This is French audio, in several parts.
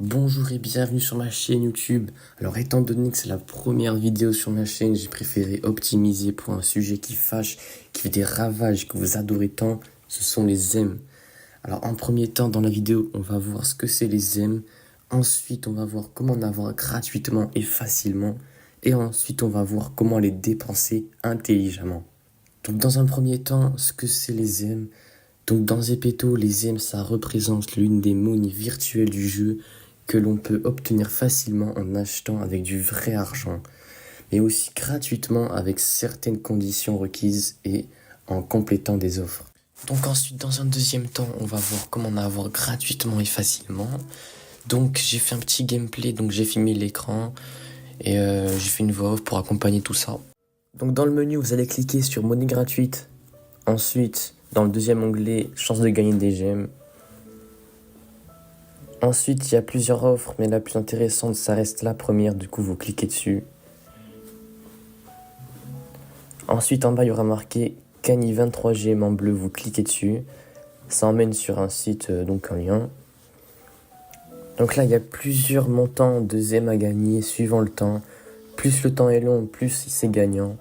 Bonjour et bienvenue sur ma chaîne YouTube. Alors étant donné que c'est la première vidéo sur ma chaîne, j'ai préféré optimiser pour un sujet qui fâche, qui fait des ravages, que vous adorez tant, ce sont les M. Alors en premier temps dans la vidéo, on va voir ce que c'est les M. Ensuite, on va voir comment en avoir gratuitement et facilement. Et ensuite, on va voir comment les dépenser intelligemment. Donc dans un premier temps, ce que c'est les M. Donc dans Zepeto, les M, ça représente l'une des monnaies virtuelles du jeu que l'on peut obtenir facilement en achetant avec du vrai argent, mais aussi gratuitement avec certaines conditions requises et en complétant des offres. Donc ensuite, dans un deuxième temps, on va voir comment en avoir gratuitement et facilement. Donc j'ai fait un petit gameplay, donc j'ai filmé l'écran et j'ai fait une voix off pour accompagner tout ça. Donc dans le menu, vous allez cliquer sur monnaie gratuite. Ensuite, dans le deuxième onglet, chance de gagner des gemmes. Ensuite, il y a plusieurs offres, mais la plus intéressante, ça reste la première, du coup, vous cliquez dessus. Ensuite, en bas, il y aura marqué Cani 23 gemmes en bleu, vous cliquez dessus. Ça emmène sur un site, donc un lien. Donc là, il y a plusieurs montants de gemmes à gagner suivant le temps. Plus le temps est long, plus c'est gagnant.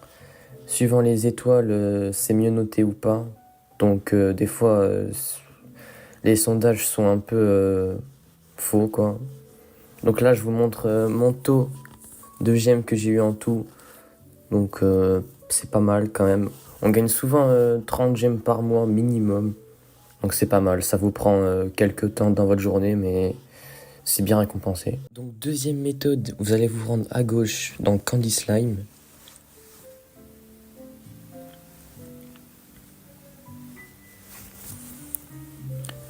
Suivant les étoiles, c'est mieux noté ou pas. Donc des fois, les sondages sont un peu faux, quoi. Donc là, je vous montre mon taux de gemmes que j'ai eu en tout. Donc c'est pas mal quand même. On gagne souvent 30 gemmes par mois minimum. Donc c'est pas mal. Ça vous prend quelques temps dans votre journée, mais c'est bien récompensé. Donc deuxième méthode, vous allez vous rendre à gauche dans Candy Slime.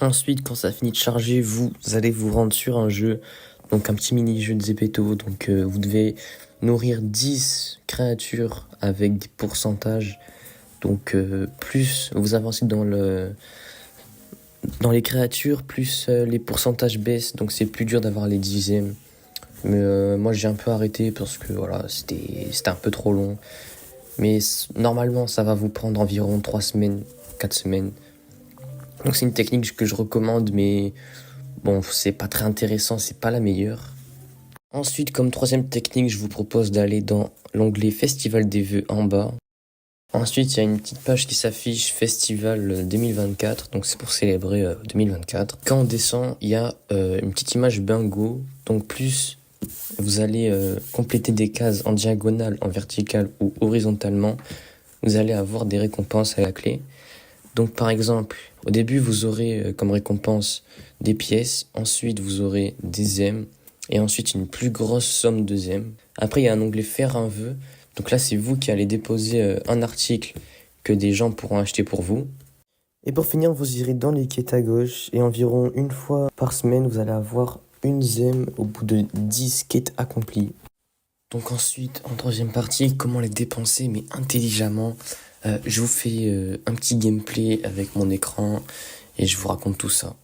Ensuite, quand ça finit de charger, vous allez vous rendre sur un jeu, donc un petit mini-jeu de Zepeto. Donc vous devez nourrir 10 créatures avec des pourcentages. Donc plus vous avancez dans les créatures, plus les pourcentages baissent. Donc c'est plus dur d'avoir les dixièmes. Mais moi j'ai un peu arrêté parce que voilà, c'était un peu trop long. Mais normalement ça va vous prendre environ 3 semaines, 4 semaines. Donc c'est une technique que je recommande, mais bon, c'est pas très intéressant, c'est pas la meilleure. Ensuite, comme troisième technique, je vous propose d'aller dans l'onglet Festival des vœux en bas. Ensuite, il y a une petite page qui s'affiche Festival 2024, donc c'est pour célébrer 2024. Quand on descend, il y a une petite image bingo, donc plus vous allez compléter des cases en diagonale, en verticale ou horizontalement, vous allez avoir des récompenses à la clé. Donc par exemple, au début vous aurez comme récompense des pièces, ensuite vous aurez des M, et ensuite une plus grosse somme de M. Après il y a un onglet faire un vœu, donc là c'est vous qui allez déposer un article que des gens pourront acheter pour vous. Et pour finir, vous irez dans les quêtes à gauche, et environ une fois par semaine vous allez avoir une M au bout de 10 quêtes accomplies. Donc ensuite, en troisième partie, comment les dépenser mais intelligemment. Je vous fais un petit gameplay avec mon écran et je vous raconte tout ça.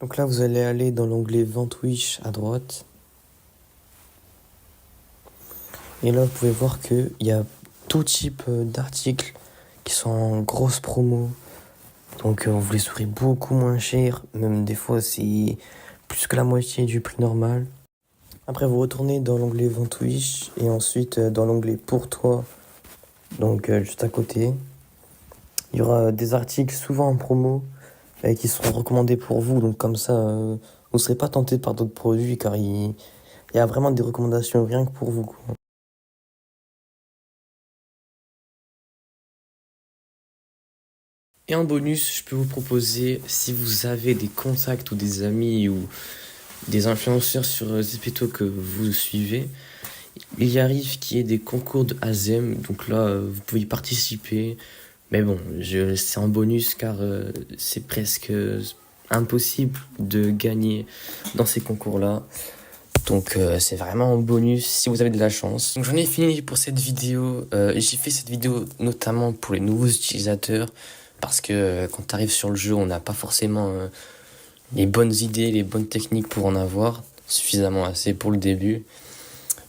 Donc là, vous allez aller dans l'onglet Vente Wish à droite. Et là, vous pouvez voir qu'il y a tout type d'articles qui sont en grosse promo. Donc vous les aurez beaucoup moins cher. Même des fois, c'est plus que la moitié du prix normal. Après, vous retournez dans l'onglet Vente Wish et ensuite dans l'onglet Pour toi. Donc juste à côté, il y aura des articles souvent en promo qui seront recommandés pour vous. Donc comme ça, vous ne serez pas tenté par d'autres produits car il y a vraiment des recommandations rien que pour vous, quoi. Et en bonus, je peux vous proposer, si vous avez des contacts ou des amis ou des influenceurs sur Zepeto que vous suivez, il y arrive qu'il y ait des concours de ASEM. Donc là, vous pouvez y participer. Mais bon, c'est en bonus car c'est presque impossible de gagner dans ces concours-là. Donc c'est vraiment en bonus si vous avez de la chance. Donc j'en ai fini pour cette vidéo. J'ai fait cette vidéo notamment pour les nouveaux utilisateurs. Parce que quand tu arrives sur le jeu, on n'a pas forcément les bonnes idées, les bonnes techniques pour en avoir. Suffisamment assez pour le début.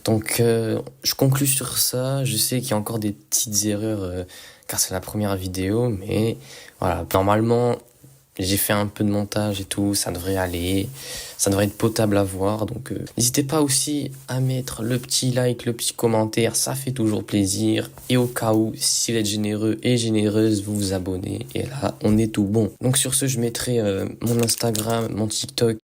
Donc je conclus sur ça. Je sais qu'il y a encore des petites erreurs car c'est la première vidéo, mais voilà, normalement J'ai fait un peu de montage et tout, ça devrait aller, ça devrait être potable à voir. Donc n'hésitez pas aussi à mettre le petit like, le petit commentaire, ça fait toujours plaisir. Et au cas où, si vous êtes généreux et généreuse, vous vous abonnez. Et là, on est tout bon. Donc sur ce, je mettrai mon Instagram, mon TikTok